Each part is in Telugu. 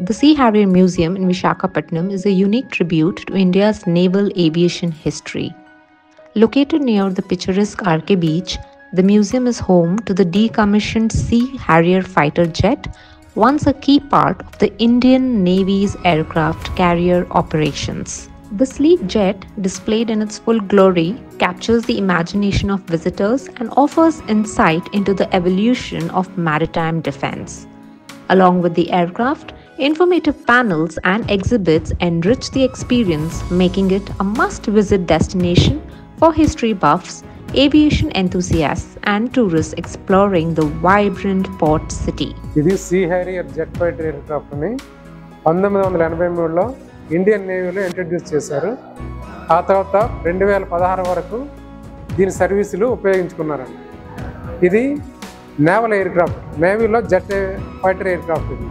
The Sea Harrier Museum in Vishakhapatnam is a unique tribute to India's naval aviation history. Located near the picturesque RK Beach, the museum is home to the decommissioned Sea Harrier fighter jet, once a key part of the Indian Navy's aircraft carrier operations. The sleek jet, displayed in its full glory, captures the imagination of visitors and offers insight into the evolution of maritime defense. Along with the aircraft, informative panels and exhibits enrich the experience, making it a must-visit destination for history buffs, aviation enthusiasts, and tourists exploring the vibrant port city. ఇది Sea Harrier jet fighter aircraft ని 1983లో ఇండియన్ నేవీలో ఇంట్రడ్యూస్ చేశారు. ఆ తర్వాత 2016 వరకు దీని సర్వీసులు ఉపయోగించుకున్నారండి. ఇది నేవల్ ఎయిర్క్రాఫ్ట్, నేవీలో జెట్ ఫైటర్ ఎయిర్క్రాఫ్ట్. ఇది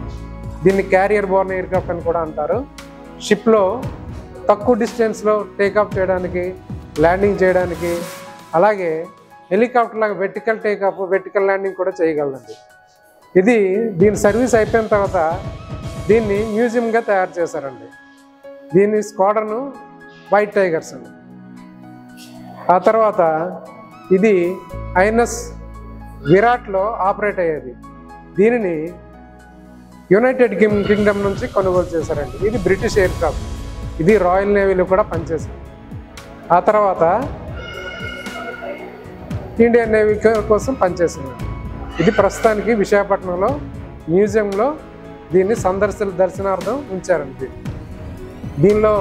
దీన్ని క్యారియర్ బోర్న్ ఎయిర్క్రాఫ్ట్ అని కూడా అంటారు. షిప్లో తక్కువ డిస్టెన్స్లో టేకాఫ్ చేయడానికి, ల్యాండింగ్ చేయడానికి, అలాగే హెలికాప్టర్ లాగా వెర్టికల్ టేకాఫ్, వెర్టికల్ ల్యాండింగ్ కూడా చేయగలదండి. ఇది దీని సర్వీస్ అయిపోయిన తర్వాత దీన్ని మ్యూజియంగా తయారు చేశారండి. దీని స్క్వాడ్రన్ వైట్ టైగర్స్ అండి. ఆ తర్వాత ఇది ఐఎన్ఎస్ విరాట్లో ఆపరేట్ అయ్యేది. దీనిని యునైటెడ్ కింగ్డమ్ నుంచి కొనుగోలు చేశారండి. ఇది బ్రిటిష్ ఎయిర్క్రాఫ్ట్. ఇది రాయల్ నేవీలో కూడా పనిచేసింది. ఆ తర్వాత ఇండియన్ నేవీ కోసం పనిచేసింది. ఇది ప్రస్తుతానికి విశాఖపట్నంలో మ్యూజియంలో దీన్ని సందర్శకుల దర్శనార్థం ఉంచారండి. దీనిలో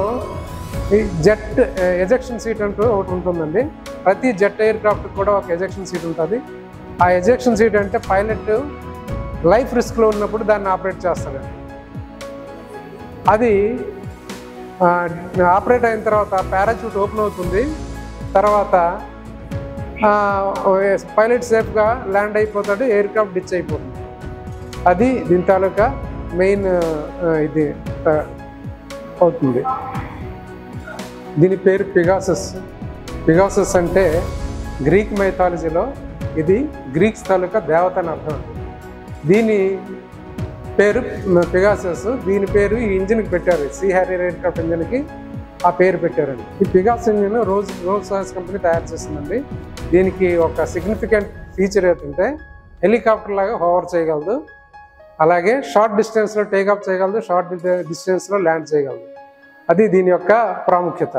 ఈ జెట్ ఎజెక్షన్ సీట్ అంటూ ఒకటి ఉంటుందండి. ప్రతి జెట్ ఎయిర్క్రాఫ్ట్ కూడా ఒక ఎజెక్షన్ సీట్ ఉంటుంది. ఆ ఎజెక్షన్ సీట్ అంటే పైలట్ లైఫ్ రిస్క్లో ఉన్నప్పుడు దాన్ని ఆపరేట్ చేస్తాడండి. అది ఆపరేట్ అయిన తర్వాత పారాచూట్ ఓపెన్ అవుతుంది. తర్వాత పైలట్ సేఫ్గా ల్యాండ్ అయిపోతాడు, ఎయిర్క్రాఫ్ట్ డిచ్ అయిపోతుంది. అది దీని తాలూకా మెయిన్ ఇది అవుతుంది. దీని పేరు పిగాసస్. పిగాసస్ అంటే గ్రీక్ మైథాలజీలో ఇది గ్రీక్స్ తాలూకా దేవత అని అర్థం. దీని పేరు పిగాసస్. దీని పేరు ఈ ఇంజిన్కి పెట్టారు, సీ హ్యారియర్ ఎయిర్క్రాఫ్ట్ ఇంజిన్కి ఆ పేరు పెట్టారండి. ఈ పిగాస్ ఇంజిన్ రోల్స్ రాయ్స్ కంపెనీ తయారు చేస్తుందండి. దీనికి ఒక సిగ్నిఫికెంట్ ఫీచర్ ఏంటంటే హెలికాప్టర్ లాగా హోవర్ చేయగలదు, అలాగే షార్ట్ డిస్టెన్స్లో టేకాఫ్ చేయగలదు, షార్ట్ డిస్టెన్స్లో ల్యాండ్ చేయగలదు. అది దీని యొక్క ప్రాముఖ్యత.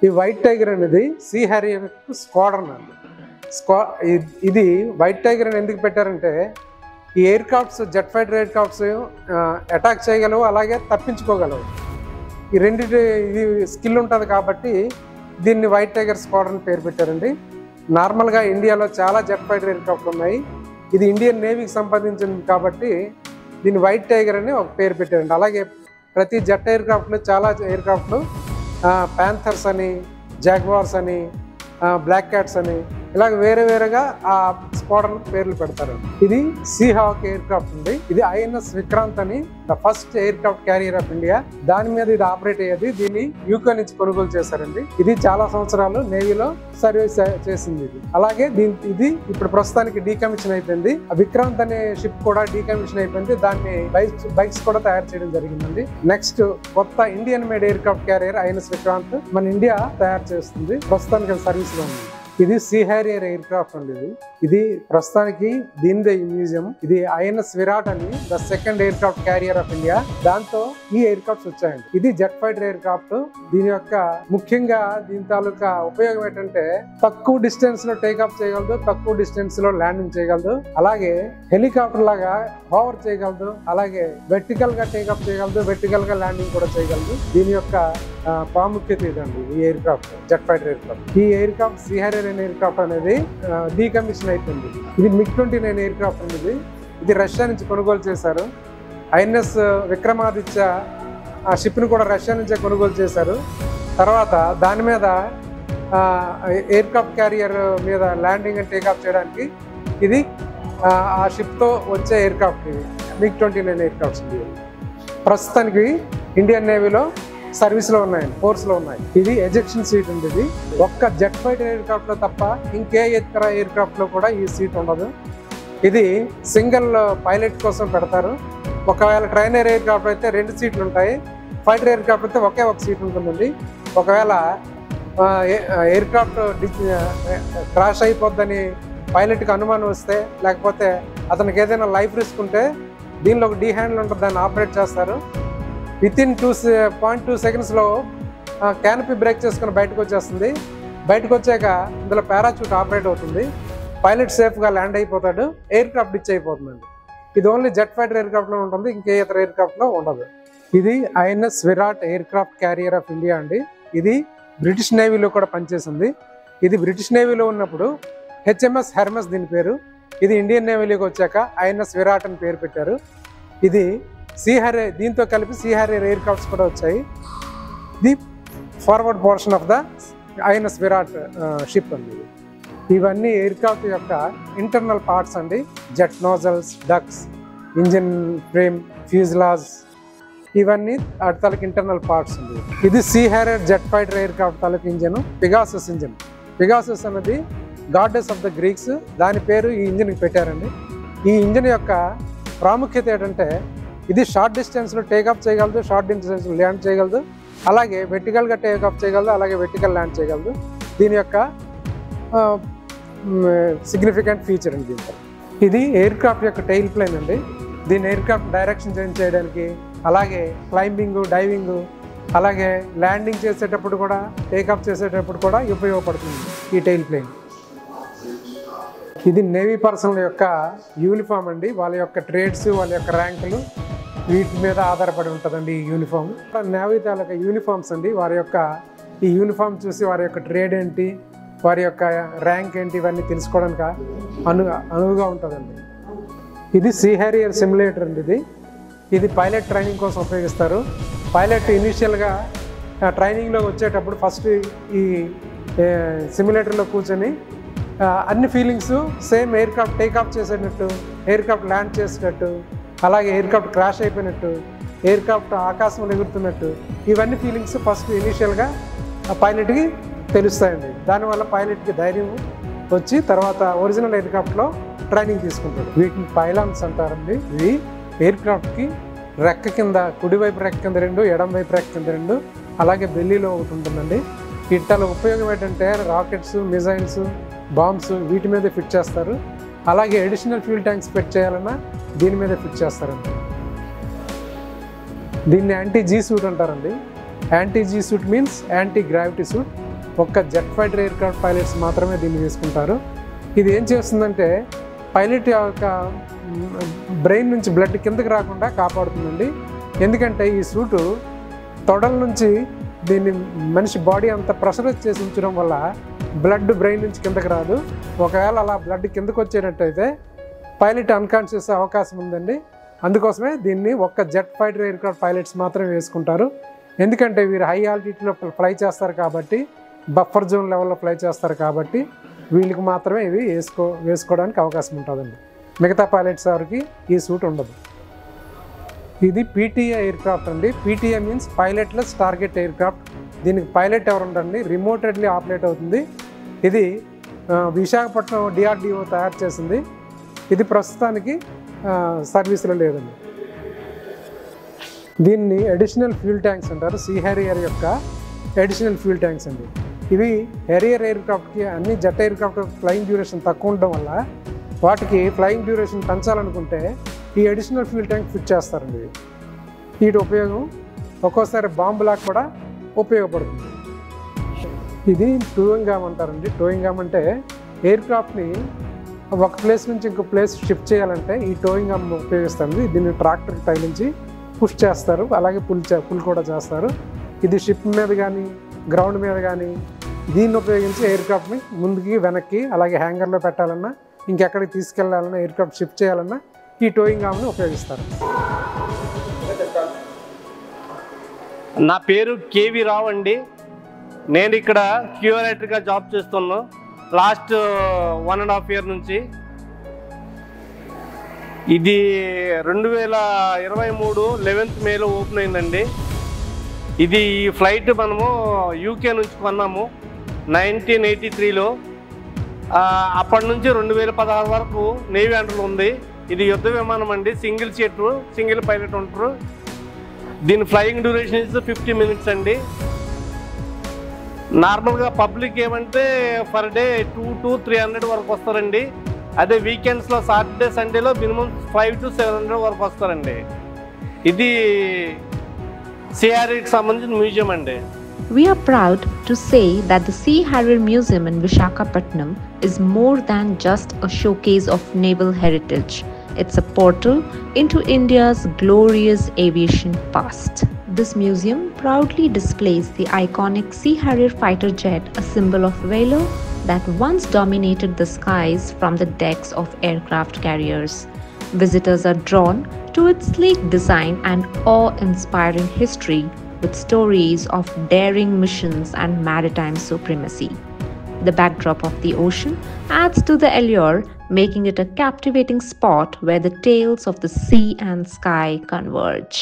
ఈ వైట్ టైగర్ అనేది సీ హ్యారియర్ స్క్వాడ్రన్ అండి. ఇది వైట్ టైగర్ అని ఎందుకు పెట్టారంటే ఈ aircrafts, jet fighter aircrafts attack చేయగలవు, అలాగే తప్పించుకోగలవు. ఈ రెండింటి ఇది స్కిల్ ఉంటుంది కాబట్టి దీన్ని వైట్ టైగర్ స్క్వాడ్రన్ పేరు పెట్టారండి. నార్మల్గా ఇండియాలో చాలా జెట్ ఫైటర్ ఎయిర్క్రాఫ్ట్లు ఉన్నాయి. ఇది ఇండియన్ నేవీకి సంబంధించింది కాబట్టి దీన్ని వైట్ టైగర్ అని ఒక పేరు పెట్టారండి. అలాగే ప్రతి జెట్ ఎయిర్క్రాఫ్ట్లో చాలా ఎయిర్క్రాఫ్ట్లు ప్యాంథర్స్ అని, జాగ్వార్స్ అని, బ్లాక్ క్యాట్స్ అని ఇలాగ వేరే వేరేగా ఆ స్క్వాడ్రన్ పేర్లు పెడతారు. ఇది సీ హాక్ ఎయిర్క్రాఫ్ట్ ఉంది. ఇది ఐఎన్ఎస్ విక్రాంత్ అని, the first aircraft carrier of India. దాని మీద ఇది ఆపరేట్ అయ్యేది. దీన్ని యూకే నుంచి కొనుగోలు చేశారండి. ఇది చాలా సంవత్సరాలు నేవీలో సర్వీస్ చేసింది. ఇది అలాగే ఇది ఇప్పుడు ప్రస్తుతానికి డీకమిషన్ అయిపోయింది. విక్రాంత్ అనే షిప్ కూడా డీకమిషన్ అయిపోయింది. దాన్ని బైక్స్ కూడా తయారు చేయడం జరిగిందండి. నెక్స్ట్ కొత్త Indian made aircraft carrier INS Vikrant మన ఇండియా తయారు చేస్తుంది. ప్రస్తుతానికి సర్వీస్ లో ఉంది. ఇది సీ హ్యారియర్ ఎయిర్క్రాఫ్ట్ అండి. ఇది ప్రస్తుతానికి దీనిదే ఈ మ్యూజియం. ఇది ఐఎన్ఎస్ విరాట్ అని, the second aircraft carrier of India. దాంతో ఈ ఎయిర్క్రాఫ్ట్స్ వచ్చాయండి. ఇది జెట్ ఫైటర్ ఎయిర్క్రాఫ్ట్. దీని యొక్క ముఖ్యంగా దీని తాలూకా ఉపయోగం ఏంటంటే తక్కువ డిస్టెన్స్ లో టేకాఫ్ చేయగలదు, తక్కువ డిస్టెన్స్ లో ల్యాండింగ్ చేయగలదు, అలాగే హెలికాప్టర్ లాగా హోవర్ చేయగలదు, అలాగే వెర్టికల్ గా టేకాఫ్ చేయగలదు, వెర్టికల్ గా ల్యాండింగ్ కూడా చేయగలదు. దీని యొక్క ప్రాముఖ్యత ఇదండి ఈ ఎయిర్క్రాఫ్ట్, జెట్ ఫైటర్ ఎయిర్క్రాఫ్ట్. ఈ ఎయిర్క్రాఫ్ట్ సీ హ్యారియర్ ఎయిర్క్రాఫ్ట్ అనేది డీకమిషన్ అయిపోయింది. ఇది MiG-29 ఎయిర్క్రాఫ్ట్ అనేది. ఇది రష్యా నుంచి కొనుగోలు చేశారు. ఐఎన్ఎస్ విక్రమాదిత్య ఆ షిప్ని కూడా రష్యా నుంచే కొనుగోలు చేశారు. తర్వాత దాని మీద ఎయిర్క్రాఫ్ట్ క్యారియర్ మీద ల్యాండింగ్ అండ్ టేకాఫ్ చేయడానికి ఇది ఆ షిప్తో వచ్చే ఎయిర్క్రాఫ్ట్. ఇది MiG-29 ఎయిర్క్రాఫ్ట్స్. ప్రస్తుతానికి ఇండియన్ నేవీలో సర్వీస్లో ఉన్నాయండి, ఫోర్స్లో ఉన్నాయి. ఇది ఎజెక్షన్ సీట్ ఉంది. ఇది ఒక్క జెట్ ఫైటర్ ఎయిర్క్రాఫ్ట్లో తప్ప ఇంకే ఇతర ఎయిర్క్రాఫ్ట్లో కూడా ఈ సీట్ ఉండదు. ఇది సింగిల్ పైలట్ కోసం పెడతారు. ఒకవేళ ట్రైనర్ ఎయిర్క్రాఫ్ట్ అయితే 2 సీట్లు ఉంటాయి, ఫైటర్ ఎయిర్క్రాఫ్ట్ అయితే ఒకే ఒక సీట్ ఉంటుందండి. ఒకవేళ ఎయిర్క్రాఫ్ట్ క్రాష్ అయిపోద్దని పైలట్కి అనుమానం వస్తే, లేకపోతే అతనికి ఏదైనా లైఫ్ రిస్క్ ఉంటే దీనిలో ఒక డీ హ్యాండిల్ ఉంటుంది, దాన్ని ఆపరేట్ చేస్తారు. వితిన్ 2.2 సెకండ్స్లో క్యానపీ బ్రేక్ చేసుకుని బయటకు వచ్చేస్తుంది. బయటకు వచ్చాక ఇందులో పారాచూట్ ఆపరేట్ అవుతుంది, పైలట్ సేఫ్గా ల్యాండ్ అయిపోతాడు, ఎయిర్క్రాఫ్ట్ డిచ్ అయిపోతుందండి. ఇది ఓన్లీ జెట్ ఫైటర్ ఎయిర్క్రాఫ్ట్లో ఉంటుంది, ఇంకే ఇతర ఎయిర్క్రాఫ్ట్లో ఉండదు. ఇది INS Virat aircraft carrier of India అండి. ఇది బ్రిటిష్ నేవీలో కూడా పనిచేసింది. ఇది బ్రిటిష్ నేవీలో ఉన్నప్పుడు హెచ్ఎంఎస్ హెర్మస్ దీని పేరు. ఇది ఇండియన్ నేవీలోకి వచ్చాక ఐఎన్ఎస్ విరాట్ అని పేరు పెట్టారు. ఇది సీ హ్యారియర్, దీంతో కలిపి సీ హ్యారియర్ ఎయిర్క్రాఫ్ట్స్ కూడా వచ్చాయి. The forward portion of the INS Viraat ship అండి. ఇవన్నీ ఎయిర్క్రాఫ్ట్ యొక్క ఇంటర్నల్ పార్ట్స్ అండి. Jet nozzles, ducts, engine frame, fuselage, ఇవన్నీ వాటి తాలూకు ఇంటర్నల్ పార్ట్స్ ఉంది. ఇది Sea Harrier jet fighter aircraft తాలూకు ఇంజన్, పిగాసస్ ఇంజన్. పిగాసస్ అనేది గాడెస్ ఆఫ్ ద గ్రీక్స్, దాని పేరు ఈ ఇంజన్కి పెట్టారండి. ఈ ఇంజన్ యొక్క ప్రాముఖ్యత ఏంటంటే ఇది షార్ట్ డిస్టెన్స్లో టేకాఫ్ చేయగలదు, షార్ట్ డిస్టెన్స్లో ల్యాండ్ చేయగలదు, అలాగే వెర్టికల్గా టేకాఫ్ చేయగలదు, అలాగే వెర్టికల్ ల్యాండ్ చేయగలదు. దీని యొక్క సిగ్నిఫికెంట్ ఫీచర్ అండి దీంట్లో. ఇది ఎయిర్క్రాఫ్ట్ యొక్క టెయిల్ ప్లేన్ అండి. దీన్ని ఎయిర్క్రాఫ్ట్ డైరెక్షన్ చేంజ్ చేయడానికి, అలాగే క్లైంబింగ్, డైవింగ్, అలాగే ల్యాండింగ్ చేసేటప్పుడు కూడా, టేకాఫ్ చేసేటప్పుడు కూడా ఉపయోగపడుతుంది ఈ టెయిల్ ప్లేన్. ఇది నేవీ పర్సనల్ యొక్క యూనిఫామ్ అండి. వాళ్ళ యొక్క ట్రేడ్స్, వాళ్ళ యొక్క ర్యాంకులు వీటి మీద ఆధారపడి ఉంటుందండి ఈ యూనిఫామ్. నేవీ తాలూకా యూనిఫామ్స్ అండి. వారి యొక్క ఈ యూనిఫామ్ చూసి వారి యొక్క ట్రేడ్ ఏంటి, వారి యొక్క ర్యాంక్ ఏంటి, ఇవన్నీ తెలుసుకోవడానికి అనువుగా ఉంటుందండి. ఇది సీ హ్యారియర్ సిమ్యులేటర్ అండి. ఇది పైలట్ ట్రైనింగ్ కోసం ఉపయోగిస్తారు. పైలట్ ఇనీషియల్గా ట్రైనింగ్లో వచ్చేటప్పుడు ఫస్ట్ ఈ సిమ్యులేటర్లో కూర్చొని అన్ని ఫీలింగ్స్ సేమ్ ఎయిర్క్రాఫ్ట్ టేకాఫ్ చేసేటట్టు, ఎయిర్క్రాఫ్ట్ ల్యాండ్ చేసేటట్టు, అలాగే ఎయిర్క్రాఫ్ట్ క్రాష్ అయిపోయినట్టు, ఎయిర్క్రాఫ్ట్ ఆకాశంలో ఎగురుతున్నట్టు, ఇవన్నీ ఫీలింగ్స్ ఫస్ట్ ఇనీషియల్గా పైలట్కి తెలుస్తాయండి. దానివల్ల పైలట్కి ధైర్యం వచ్చి తర్వాత ఒరిజినల్ ఎయిర్క్రాఫ్ట్లో ట్రైనింగ్ తీసుకుంటాడు. వీటిని పైలాన్స్ అంటారండి. ఇవి ఎయిర్క్రాఫ్ట్కి రెక్క కింద, కుడివైపు రెక్క కింద 2, ఎడం వైపు రెక్క కింద 2, అలాగే బెల్లీలో ఒకటి ఉంటుందండి. వీటిలో ఉపయోగం ఏంటంటే రాకెట్స్, మిజైల్స్, బాంబ్స్ వీటి మీద ఫిట్ చేస్తారు. అలాగే అడిషనల్ ఫ్యూల్ ట్యాంక్స్ ఫిట్ చేయాలన్నా దీని మీద ఫిట్ చేస్తారండి. దీన్ని యాంటీ జీ సూట్ అంటారండి. Anti G suit means anti gravity suit. ఒక్క జెట్ ఫైటర్ ఎయిర్క్రాఫ్ట్ పైలట్స్ మాత్రమే దీన్ని వేసుకుంటారు. ఇది ఏం చేస్తుందంటే పైలట్ యొక్క బ్రెయిన్ నుంచి బ్లడ్ కిందకి రాకుండా కాపాడుతుందండి. ఎందుకంటే ఈ సూటు తొడల నుంచి దీన్ని మనిషి బాడీ అంతా ప్రెషరైజ్ చేసి ఉంచడం వల్ల బ్లడ్ బ్రెయిన్ నుంచి కిందకి రాదు. ఒకవేళ అలా బ్లడ్ కిందకు వచ్చేటట్టయితే పైలట్ అన్కాన్షియస్ అవకాశం ఉందండి. అందుకోసమే దీన్ని ఒక్క జెట్ ఫైటర్ ఎయిర్క్రాఫ్ట్ పైలట్స్ మాత్రమే వేసుకుంటారు. ఎందుకంటే వీరు హై ఆల్టిట్యూడ్లో ఫ్లై చేస్తారు కాబట్టి, బఫర్ జోన్ లెవెల్లో ఫ్లై చేస్తారు కాబట్టి వీళ్ళకి మాత్రమే ఇవి వేసుకోవడానికి అవకాశం ఉంటుందండి. మిగతా పైలట్స్ ఎవరికి ఈ సూట్ ఉండదు. ఇది పీటీఏ ఎయిర్క్రాఫ్ట్ అండి. PTA means pilotless target aircraft. దీనికి పైలట్ ఎవరు ఉండండి, రిమోటెడ్లీ ఆపరేట్ అవుతుంది. ఇది విశాఖపట్నం డిఆర్డిఓ తయారు చేసింది. ఇది ప్రస్తుతానికి సర్వీస్లో లేదండి. దీన్ని అడిషనల్ ఫ్యూల్ ట్యాంక్స్ అంటారు. సీ హ్యారియర్ యొక్క అడిషనల్ ఫ్యూల్ ట్యాంక్స్ అండి. ఇవి హ్యారియర్ ఎయిర్క్రాఫ్ట్కి, అన్ని జెట్ ఎయిర్క్రాఫ్ట్ ఫ్లయింగ్ డ్యూరేషన్ తక్కువ ఉండడం వల్ల వాటికి ఫ్లయింగ్ డ్యూరేషన్ పెంచాలనుకుంటే ఈ అడిషనల్ ఫ్యూల్ ట్యాంక్ ఫిట్ చేస్తారండి. వీటి ఉపయోగం ఒక్కోసారి బాంబులాగా కూడా ఉపయోగపడుతుంది. ఇది టోయింగ్ ఆర్మ్ అంటారండి. టోయింగ్ ఆర్మ్ అంటే ఎయిర్క్రాఫ్ట్ని ఒక ప్లేస్ నుంచి ఇంకో ప్లేస్ షిఫ్ట్ చేయాలంటే ఈ టోయింగ్ ఆర్మ్ ఉపయోగిస్తుంది. దీన్ని ట్రాక్టర్కి తగిలించి పుష్ చేస్తారు, అలాగే పుల్ కూడా చేస్తారు. ఇది షిప్ మీద కానీ, గ్రౌండ్ మీద కానీ దీన్ని ఉపయోగించి ఎయిర్క్రాఫ్ట్ని ముందుకి, వెనక్కి, అలాగే హ్యాంగర్లో పెట్టాలన్నా, ఇంకెక్కడికి తీసుకెళ్లాలన్నా, ఎయిర్క్రాఫ్ట్ షిఫ్ట్ చేయాలన్నా ఈ టోయింగ్ ఆర్మ్ని ఉపయోగిస్తారు. నా పేరు కేవి రావు అండి. నేను ఇక్కడ క్యూరేటర్గా జాబ్ చేస్తున్నాను లాస్ట్ 1.5 year నుంచి. ఇది 2023 11th Mayలో ఓపెన్ అయిందండి. ఇది ఈ ఫ్లైట్ మనము యూకే నుంచి కొన్నాము 1983లో. అప్పటి నుంచి 2016 వరకు నేవీ అండర్లో ఉంది. ఇది యుద్ధ విమానం అండి, సింగిల్ సీటర్, సింగిల్ పైలట్ ఉంటారు. దీని ఫ్లయింగ్ డ్యూరేషన్ ఇస్ 50 minutes అండి. నార్మల్గా పబ్లిక్ ఏమంటే పర్ డే 200 to 300 వరకు వస్తారండి. అదే వీకెండ్స్లో సాటర్డే సండేలో మినిమం 500 to 700 వరకు వస్తారండి. ఇది సిఆర్ఈకి సంబంధించిన మ్యూజియం అండి. We are proud to say that the Sea Harrier Museum in Visakhapatnam is more than just a showcase of naval heritage. It's a portal into India's glorious aviation past. This museum proudly displays the iconic Sea Harrier fighter jet, a symbol of valor that once dominated the skies from the decks of aircraft carriers. Visitors are drawn to its sleek design and awe-inspiring history, with stories of daring missions and maritime supremacy. The backdrop of the ocean adds to the allure, making it a captivating spot where the tales of the sea and sky converge.